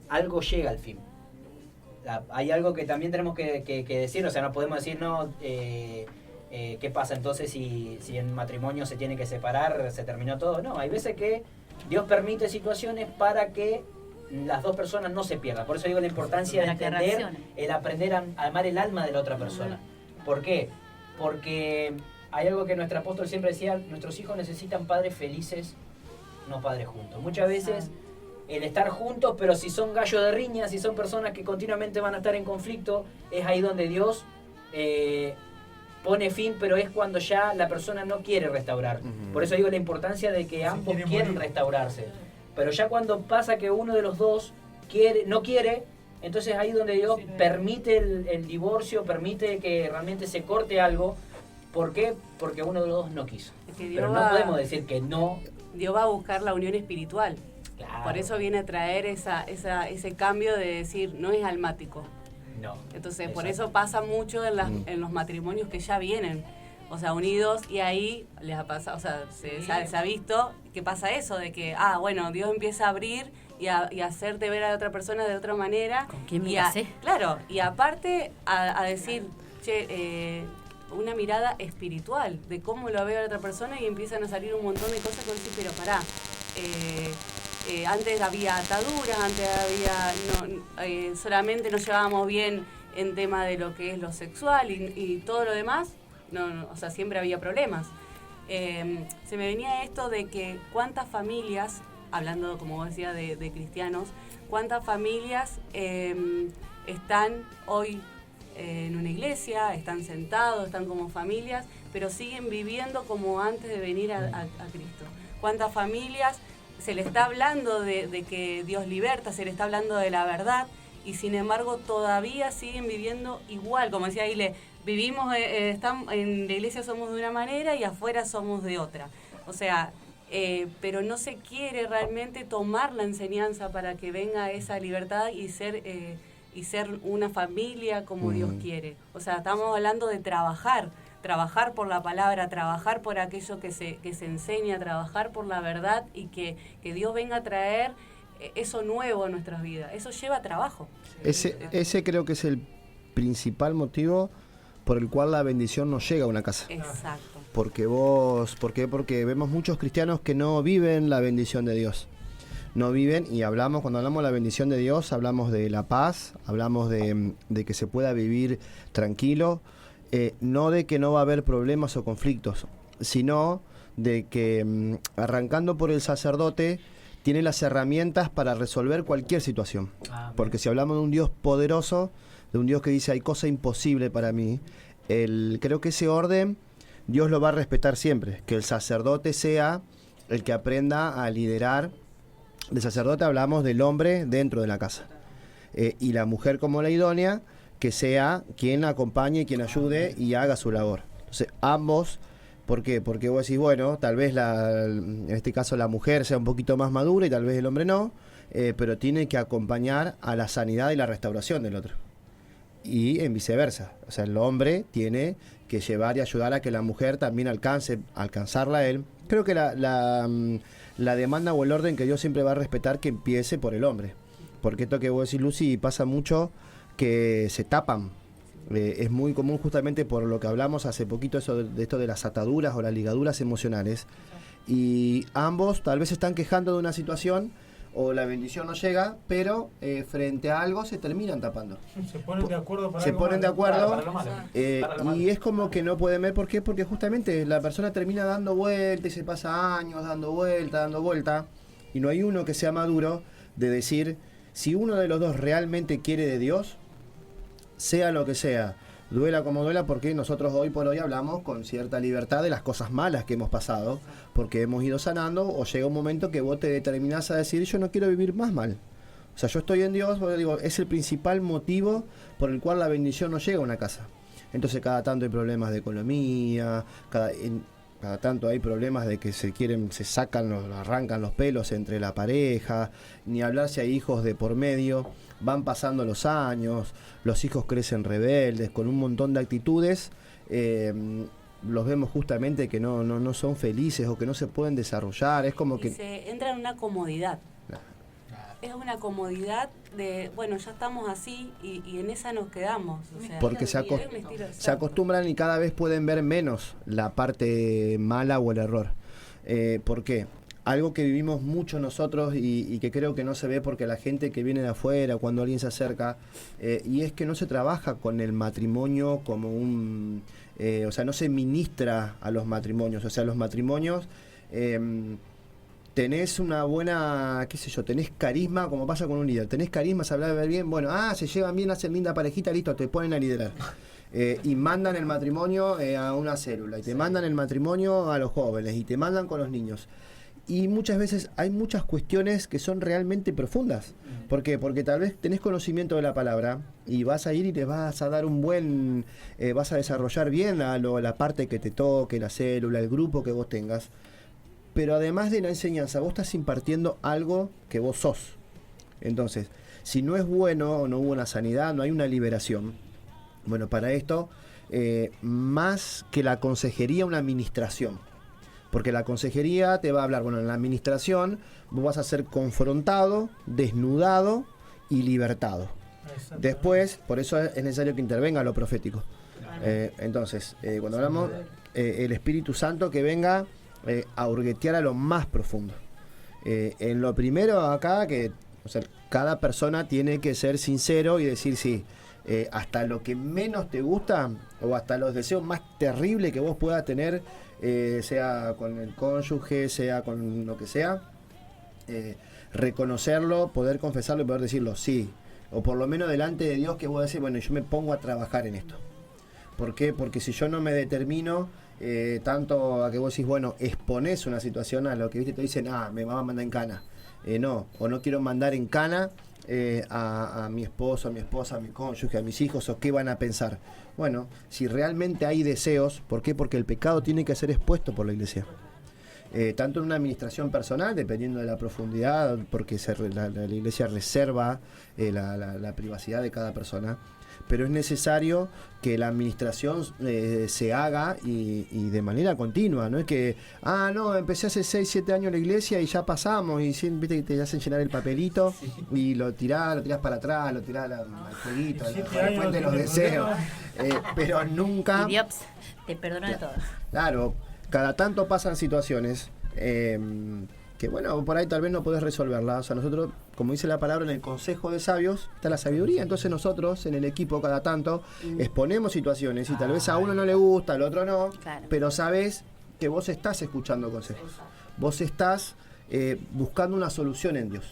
algo llega al fin. Hay algo que también tenemos que decir, o sea, no podemos decir, no, ¿qué pasa entonces si en matrimonio se tiene que separar, se terminó todo? No, hay veces que Dios permite situaciones para que las dos personas no se pierdan. Por eso digo la importancia de entender, el aprender a amar el alma de la otra persona. ¿Por qué? Porque hay algo que nuestro apóstol siempre decía, nuestros hijos necesitan padres felices, no padres juntos. Muchas veces el estar juntos, pero si son gallos de riña, si son personas que continuamente van a estar en conflicto, es ahí donde Dios pone fin, pero es cuando ya la persona no quiere restaurar. Por eso digo la importancia de que ambos quieren restaurarse. Pero ya cuando pasa que uno de los dos no quiere, entonces ahí donde Dios permite el divorcio, permite que realmente se corte algo. ¿Por qué? Porque uno de los dos no quiso. Pero no podemos decir que no. Dios va a buscar la unión espiritual. Claro. Por eso viene a traer ese cambio de decir, no es almático. No. Entonces, Exacto. por eso pasa mucho en los matrimonios que ya vienen, o sea, unidos, y ahí les ha pasado, o sea, se ha visto que pasa eso, de que, bueno, Dios empieza a abrir y a hacerte ver a la otra persona de otra manera. ¿Con quién me casé? Claro, y aparte a decir, che, una mirada espiritual de cómo lo veo a la otra persona, y empiezan a salir un montón de cosas que vos decís, pero pará, antes había ataduras, antes había solamente nos llevábamos bien en tema de lo que es lo sexual y todo lo demás, o sea, siempre había problemas. Se me venía esto de que cuántas familias, hablando como vos decías de cristianos, cuántas familias están hoy en una iglesia, están sentados, están como familias, pero siguen viviendo como antes de venir a Cristo. Cuántas familias se le está hablando de que Dios liberta, se le está hablando de la verdad, y sin embargo todavía siguen viviendo igual. Como decía Aile, vivimos, en la iglesia somos de una manera y afuera somos de otra. O sea, pero no se quiere realmente tomar la enseñanza para que venga esa libertad y ser una familia como Dios quiere. O sea, estamos hablando de trabajar por la palabra, trabajar por aquello que se enseña, trabajar por la verdad, y que Dios venga a traer eso nuevo a nuestras vidas. Eso lleva trabajo. Ese creo que es el principal motivo por el cual la bendición no llega a una casa. Exacto. ¿Por qué? Porque vemos muchos cristianos que no viven la bendición de Dios. No viven, y cuando hablamos de la bendición de Dios, hablamos de la paz, hablamos de que se pueda vivir tranquilo, no de que no va a haber problemas o conflictos, sino de que arrancando por el sacerdote tiene las herramientas para resolver cualquier situación. Porque si hablamos de un Dios poderoso, de un Dios que dice hay cosa imposible para mí, creo que ese orden Dios lo va a respetar siempre, que el sacerdote sea el que aprenda a liderar. De sacerdote hablamos del hombre dentro de la casa, y la mujer como la idónea, que sea quien acompañe, quien ayude y haga su labor. Entonces, ambos, ¿por qué? Porque vos decís, bueno, tal vez en este caso la mujer sea un poquito más madura y tal vez el hombre no, pero tiene que acompañar a la sanidad y la restauración del otro. Y en viceversa, o sea, el hombre tiene que llevar y ayudar a que la mujer también alcanzarla a él. Creo que la demanda o el orden que Dios siempre va a respetar, que empiece por el hombre. Porque esto que vos decís, Lucy, pasa mucho que se tapan. Es muy común, justamente por lo que hablamos hace poquito, de esto de las ataduras o las ligaduras emocionales. Y ambos tal vez se están quejando de una situación, o la bendición no llega, pero frente a algo se terminan tapando. Se ponen de acuerdo para Se algo ponen de malo. acuerdo, para lo malo. y es como que no pueden ver. ¿Por qué? Porque justamente la persona termina dando vuelta y se pasa años dando vuelta, y no hay uno que sea maduro de decir, si uno de los dos realmente quiere de Dios, sea lo que sea, duela como duela, porque nosotros hoy por hoy hablamos con cierta libertad de las cosas malas que hemos pasado, porque hemos ido sanando, o llega un momento que vos te determinás a decir, yo no quiero vivir más mal. O sea, yo estoy en Dios, porque digo, es el principal motivo por el cual la bendición no llega a una casa. Entonces cada tanto hay problemas de economía, cada tanto hay problemas de que se arrancan los pelos entre la pareja, ni hablar si hay hijos de por medio. Van pasando los años, los hijos crecen rebeldes, con un montón de actitudes los vemos justamente que no son felices o que no se pueden desarrollar. Es como que se entra en una comodidad. Es una comodidad de, bueno, ya estamos así y en esa nos quedamos. O sea, porque se acostumbran y cada vez pueden ver menos la parte mala o el error. ¿Por qué? Algo que vivimos mucho nosotros y que creo que no se ve porque la gente que viene de afuera, cuando alguien se acerca, y es que no se trabaja con el matrimonio como un... o sea, no se ministra a los matrimonios. O sea, los matrimonios... tenés una buena, qué sé yo, tenés carisma, como pasa con un líder. Tenés carisma, se habla bien, bueno, se llevan bien, hacen linda parejita, listo, te ponen a liderar. Y mandan el matrimonio a una célula, y te mandan el matrimonio a los jóvenes, y te mandan con los niños. Y muchas veces hay muchas cuestiones que son realmente profundas. ¿Por qué? Porque tal vez tenés conocimiento de la palabra y vas a ir y te vas a dar un buen, vas a desarrollar bien la parte que te toque, la célula, el grupo que vos tengas. Pero además de la enseñanza, vos estás impartiendo algo que vos sos. Entonces, si no es bueno, no hubo una sanidad, no hay una liberación. Bueno, para esto, más que la consejería, una administración. Porque la consejería te va a hablar, bueno, en la administración vos vas a ser confrontado, desnudado y libertado. Después, por eso es necesario que intervenga lo profético. Entonces, cuando hablamos, el Espíritu Santo que venga... a hurguetear a lo más profundo. En lo primero acá, que o sea, cada persona tiene que ser sincero y decir sí, hasta lo que menos te gusta o hasta los deseos más terribles que vos puedas tener, sea con el cónyuge, sea con lo que sea, reconocerlo, poder confesarlo y poder decirlo sí, o por lo menos delante de Dios, que vos decís, bueno, yo me pongo a trabajar en esto. ¿Por qué? Porque si yo no me determino tanto a que vos decís, bueno, exponés una situación a lo que, viste, te dicen, me va a mandar en cana. No, o no quiero mandar en cana a mi esposo, a mi esposa, a mi cónyuge, a mis hijos, o qué van a pensar. Bueno, si realmente hay deseos, ¿por qué? Porque el pecado tiene que ser expuesto por la iglesia. Tanto en una administración personal, dependiendo de la profundidad, porque la iglesia reserva la privacidad de cada persona, pero es necesario que la administración se haga y de manera continua. No es que, empecé hace 6, 7 años en la iglesia y ya pasamos, y viste que te hacen llenar el papelito y lo tirás para atrás, lo tirás al jueguito, a la fuente de los deseos, pero nunca... Y Dios te perdona de todo. Claro, cada tanto pasan situaciones que bueno, por ahí tal vez no podés resolverla. O sea, nosotros, como dice la palabra, en el consejo de sabios está la sabiduría. Entonces nosotros, en el equipo, cada tanto, exponemos situaciones y tal vez a uno no le gusta, al otro no, claro. Pero sabes que vos estás escuchando consejos. Vos estás buscando una solución en Dios.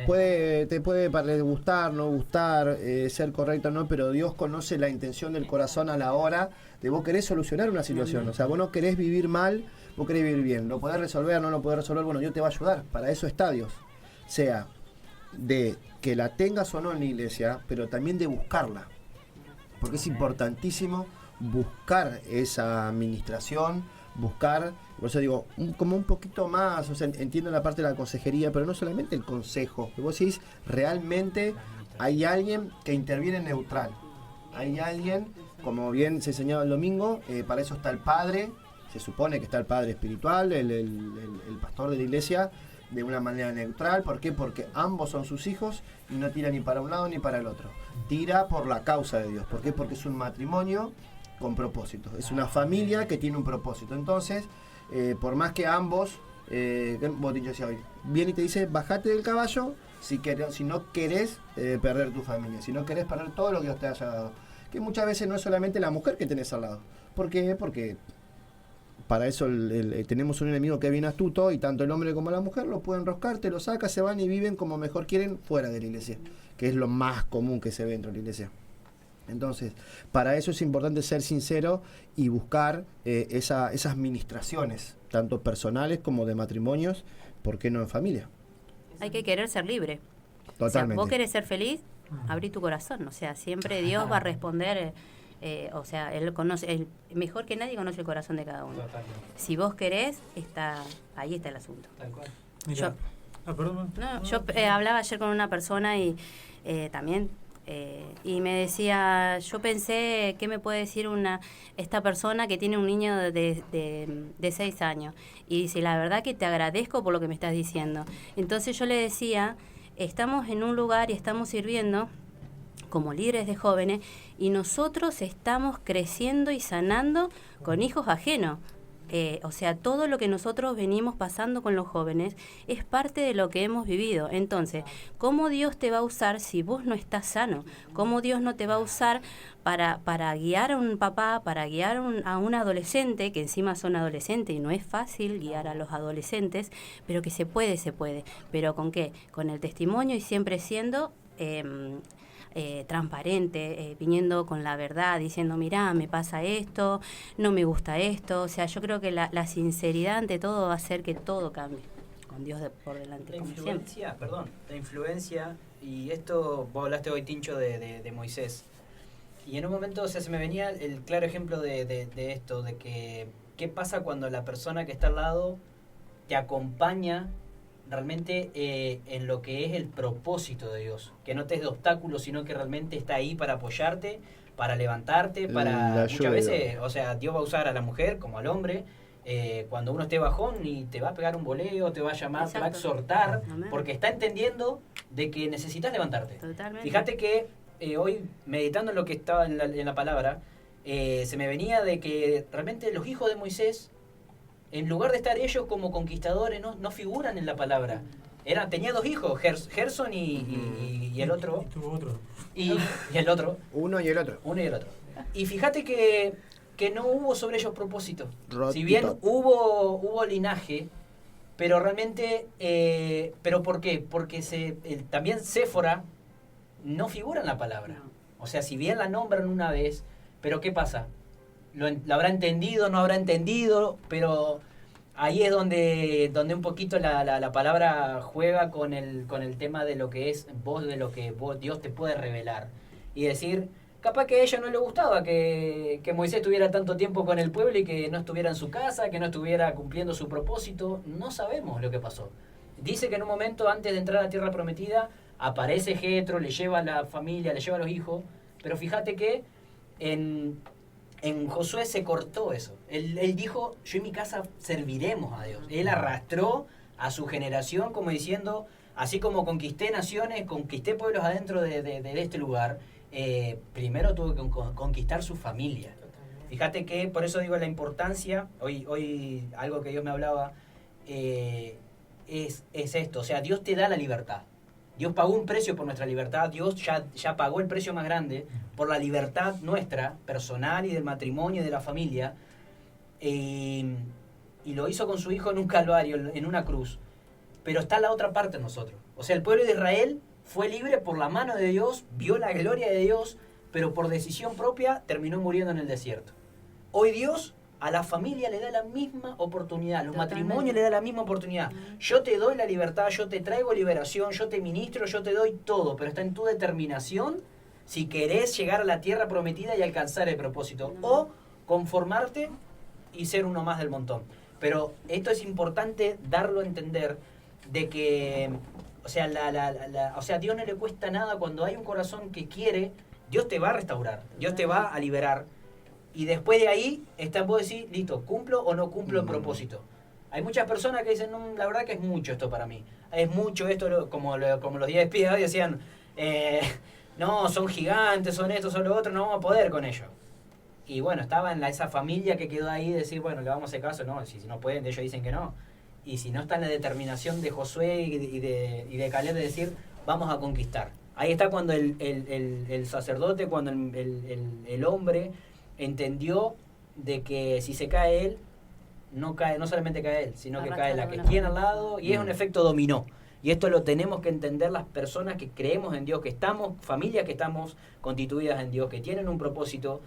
Te puede gustar, no gustar, ser correcto o no, pero Dios conoce la intención del corazón a la hora de vos querés solucionar una situación. O sea, vos no querés vivir mal, vos querés vivir bien. Lo podés resolver, no lo podés resolver, bueno, Dios te va a ayudar. Para eso está Dios. Sea de que la tengas o no en la iglesia, pero también de buscarla. Porque es importantísimo buscar esa administración, buscar, por eso digo, como un poquito más, o sea, entiendo la parte de la consejería, pero no solamente el consejo, que vos decís, realmente hay alguien que interviene neutral, hay alguien, como bien se enseñaba el domingo, para eso está el padre, se supone que está el padre espiritual, el pastor de la iglesia, de una manera neutral. ¿Por qué? Porque ambos son sus hijos y no tira ni para un lado ni para el otro, tira por la causa de Dios. ¿Por qué? Porque es un matrimonio con propósito, es una familia que tiene un propósito. Entonces, por más que ambos, vos decías hoy, viene y te dice, bajate del caballo si no querés perder tu familia, si no querés perder todo lo que Dios te haya dado. Que muchas veces no es solamente la mujer que tenés al lado. ¿Por qué? Porque para eso tenemos un enemigo que es bien astuto, y tanto el hombre como la mujer lo pueden enroscar, te lo saca, se van y viven como mejor quieren fuera de la iglesia, que es lo más común que se ve dentro de la iglesia. Entonces, para eso es importante ser sincero y buscar esas ministraciones, tanto personales como de matrimonios, ¿por qué no en familia? Hay que querer ser libre. Totalmente. O sea, vos querés ser feliz, abrí tu corazón. O sea, siempre Dios va a responder. O sea, Él conoce, mejor que nadie conoce el corazón de cada uno. Totalmente. Si vos querés, ahí está el asunto. Tal cual. Mira, yo hablaba ayer con una persona y también Y me decía, yo pensé, ¿qué me puede decir esta persona que tiene un niño de 6 años? Y dice, la verdad que te agradezco por lo que me estás diciendo. Entonces yo le decía, estamos en un lugar y estamos sirviendo como líderes de jóvenes y nosotros estamos creciendo y sanando con hijos ajenos. O sea, todo lo que nosotros venimos pasando con los jóvenes es parte de lo que hemos vivido. Entonces, ¿cómo Dios te va a usar si vos no estás sano? ¿Cómo Dios no te va a usar para guiar a un papá, para guiar a un adolescente, que encima son adolescentes y no es fácil guiar a los adolescentes, pero que se puede. ¿Pero con qué? Con el testimonio y siempre siendo transparente, viniendo con la verdad, diciendo, mirá, me pasa esto, no me gusta esto. O sea, yo creo que la sinceridad ante todo va a hacer que todo cambie, con Dios por delante. La influencia, y esto, vos hablaste hoy, Tincho, de Moisés, y en un momento, o sea, se me venía el claro ejemplo de esto, de que qué pasa cuando la persona que está al lado te acompaña realmente en lo que es el propósito de Dios, que no te es de obstáculos, sino que realmente está ahí para apoyarte, para levantarte, para muchas veces, o sea, Dios va a usar a la mujer como al hombre, cuando uno esté bajón y te va a pegar un voleo, te va a llamar, te va a exhortar, porque está entendiendo de que necesitas levantarte. Totalmente. Fíjate que hoy, meditando en lo que estaba en la palabra, se me venía de que realmente los hijos de Moisés, en lugar de estar ellos como conquistadores, no figuran en la palabra. Tenía 2 hijos, Gerson y el otro. Y tuvo otro. Y el otro. Uno y el otro. Y fíjate que no hubo sobre ellos propósito. Rotito. Si bien hubo linaje, pero realmente, ¿pero por qué? Porque también Séfora no figura en la palabra. O sea, si bien la nombran una vez, pero ¿qué pasa? ¿Lo habrá entendido, no habrá entendido? Pero ahí es donde un poquito la palabra juega con el tema de lo que es vos, de lo que Dios te puede revelar. Y decir, capaz que a ella no le gustaba que Moisés tuviera tanto tiempo con el pueblo y que no estuviera en su casa, que no estuviera cumpliendo su propósito. No sabemos lo que pasó. Dice que en un momento, antes de entrar a la tierra prometida, aparece Jetro, le lleva a la familia, le lleva a los hijos. Pero fíjate que en Josué se cortó eso. Él dijo, yo y mi casa serviremos a Dios. Él arrastró a su generación como diciendo, así como conquisté naciones, conquisté pueblos adentro de este lugar, primero tuve que conquistar su familia. Fíjate que, por eso digo la importancia, hoy algo que Dios me hablaba, es esto, o sea, Dios te da la libertad. Dios pagó un precio por nuestra libertad, Dios ya pagó el precio más grande por la libertad nuestra, personal y del matrimonio y de la familia, y lo hizo con su hijo en un calvario, en una cruz. Pero está la otra parte de nosotros. O sea, el pueblo de Israel fue libre por la mano de Dios, vio la gloria de Dios, pero por decisión propia terminó muriendo en el desierto. Hoy Dios a la familia le da la misma oportunidad, a los matrimonios le da la misma oportunidad. Yo te doy la libertad, yo te traigo liberación, yo te ministro, yo te doy todo, pero está en tu determinación si querés llegar a la tierra prometida y alcanzar el propósito, o conformarte y ser uno más del montón. Pero esto es importante darlo a entender, de que, o sea, o sea, a Dios no le cuesta nada cuando hay un corazón que quiere, Dios te va a restaurar, Dios te va a liberar. Y después de ahí, vos decís, listo, ¿cumplo o no cumplo el propósito? Hay muchas personas que dicen, no, la verdad que es mucho esto para mí. Es mucho esto, como los días de espía hoy decían, no, son gigantes, son esto, son lo otro, no vamos a poder con ellos. Y bueno, estaba en esa familia que quedó ahí de decir, bueno, le vamos a hacer caso, no, si no pueden, ellos dicen que no. Y si no está en la determinación de Josué y de Caleb de decir, vamos a conquistar. Ahí está cuando el sacerdote, cuando el hombre entendió de que si se cae él, no solamente cae él, sino que cae la que tiene al lado, y es un efecto dominó. Y esto lo tenemos que entender las personas que creemos en Dios, que estamos, familias que estamos constituidas en Dios, que tienen un propósito,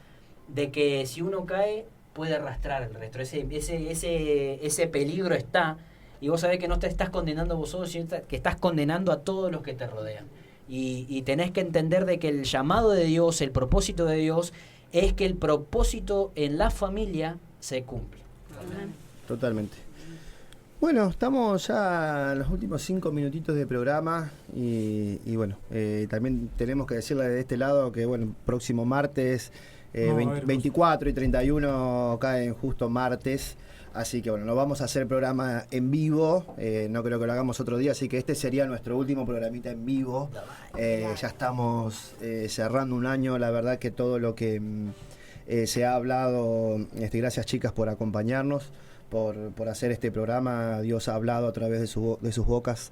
de que si uno cae, puede arrastrar el resto. Ese peligro está, y vos sabés que no te estás condenando a vos solo, sino que estás condenando a todos los que te rodean. Y tenés que entender de que el llamado de Dios, el propósito de Dios, es que el propósito en la familia se cumple. Totalmente. Bueno, estamos ya en los últimos 5 minutitos de programa y bueno, también tenemos que decirle de este lado que bueno, próximo martes 24 y 31 caen justo martes, así que bueno, no vamos a hacer programa en vivo, no creo que lo hagamos otro día, así que este sería nuestro último programita en vivo. Ya estamos cerrando un año, la verdad que todo lo que se ha hablado, gracias chicas por acompañarnos. Por hacer este programa, Dios ha hablado a través de sus bocas.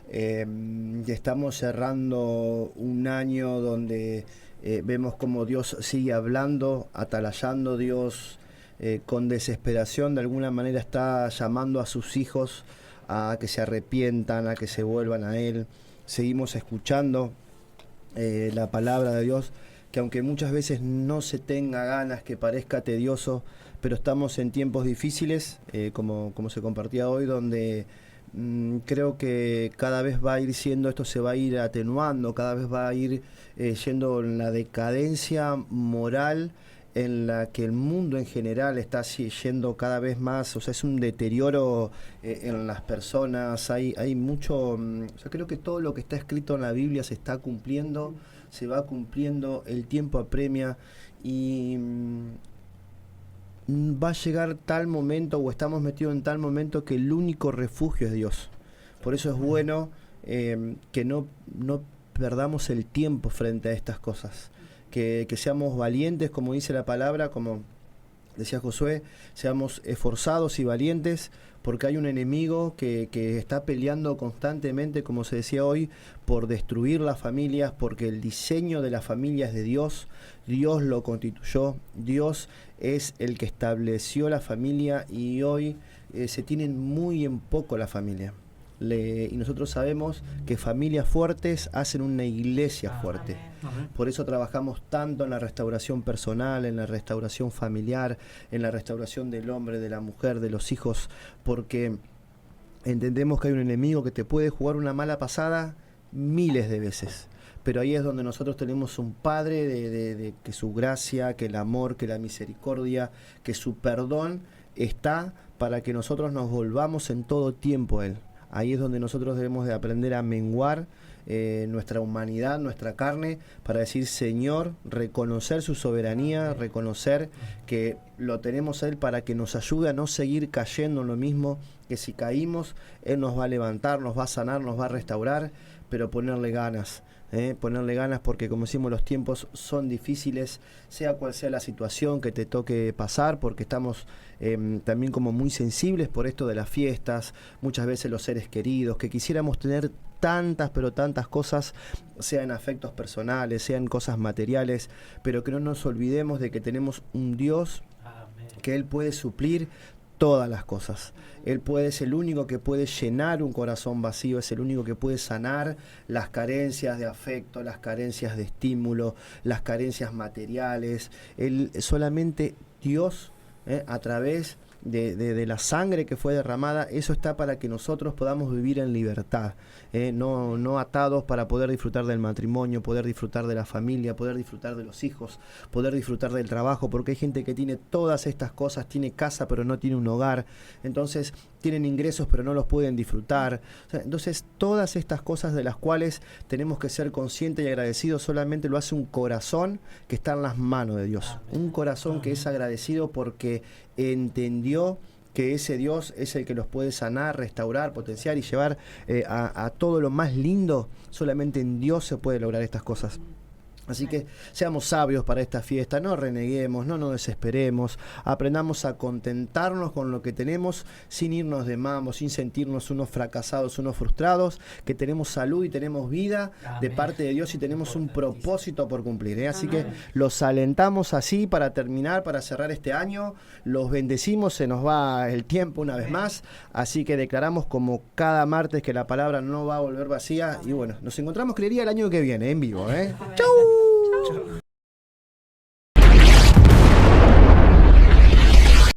Estamos cerrando un año donde vemos como Dios sigue hablando, atalayando. Dios con desesperación de alguna manera está llamando a sus hijos a que se arrepientan, a que se vuelvan a Él. Seguimos escuchando la palabra de Dios, que aunque muchas veces no se tenga ganas, que parezca tedioso, pero estamos en tiempos difíciles, como se compartía hoy, donde creo que cada vez va a ir siendo, esto se va a ir atenuando, cada vez va a ir yendo en la decadencia moral en la que el mundo en general está yendo cada vez más, o sea, es un deterioro en las personas, hay mucho, o sea, creo que todo lo que está escrito en la Biblia se está cumpliendo, se va cumpliendo, el tiempo apremia y va a llegar tal momento o estamos metidos en tal momento que el único refugio es Dios. Por eso es bueno que no perdamos el tiempo frente a estas cosas, que seamos valientes, como dice la palabra, como decía Josué, seamos esforzados y valientes, porque hay un enemigo que está peleando constantemente, como se decía hoy, por destruir las familias, porque el diseño de la familia es de Dios, Dios lo constituyó, Dios es el que estableció la familia y hoy se tienen muy en poco la familia. Y nosotros sabemos que familias fuertes hacen una iglesia fuerte. Por eso trabajamos tanto en la restauración personal, en la restauración familiar, en la restauración del hombre, de la mujer, de los hijos, porque entendemos que hay un enemigo que te puede jugar una mala pasada miles de veces. Pero ahí es donde nosotros tenemos un Padre de que su gracia, que el amor, que la misericordia, que su perdón está para que nosotros nos volvamos en todo tiempo a Él. Ahí es donde nosotros debemos de aprender a menguar nuestra humanidad, nuestra carne, para decir Señor, reconocer su soberanía, reconocer que lo tenemos a Él para que nos ayude a no seguir cayendo en lo mismo, que si caímos, Él nos va a levantar, nos va a sanar, nos va a restaurar, pero ponerle ganas. Ponerle ganas porque como decimos los tiempos son difíciles, sea cual sea la situación que te toque pasar, porque estamos también como muy sensibles por esto de las fiestas, muchas veces los seres queridos, que quisiéramos tener tantas pero tantas cosas, sean afectos personales, sean cosas materiales, pero que no nos olvidemos de que tenemos un Dios que Él puede suplir todas las cosas. Él es el único que puede llenar un corazón vacío, es el único que puede sanar las carencias de afecto, las carencias de estímulo, las carencias materiales. Él solamente Dios, a través de la sangre que fue derramada, eso está para que nosotros podamos vivir en libertad, no atados, para poder disfrutar del matrimonio, poder disfrutar de la familia, poder disfrutar de los hijos, poder disfrutar del trabajo, porque hay gente que tiene todas estas cosas, tiene casa pero no tiene un hogar, entonces tienen ingresos pero no los pueden disfrutar. O sea, entonces todas estas cosas de las cuales tenemos que ser conscientes y agradecidos solamente lo hace un corazón que está en las manos de Dios, un corazón que es agradecido porque entendió que ese Dios es el que los puede sanar, restaurar, potenciar y llevar a todo lo más lindo. Solamente en Dios se puede lograr estas cosas. Así que seamos sabios para esta fiesta, no reneguemos, no nos desesperemos, aprendamos a contentarnos con lo que tenemos sin irnos de mambo, sin sentirnos unos fracasados, unos frustrados, que tenemos salud y tenemos vida de parte de Dios y tenemos un propósito por cumplir. Así que los alentamos así para terminar, para cerrar este año, los bendecimos, se nos va el tiempo una vez más, así que declaramos como cada martes que la palabra no va a volver vacía y bueno, nos encontramos creería el año que viene en vivo. ¡Chau!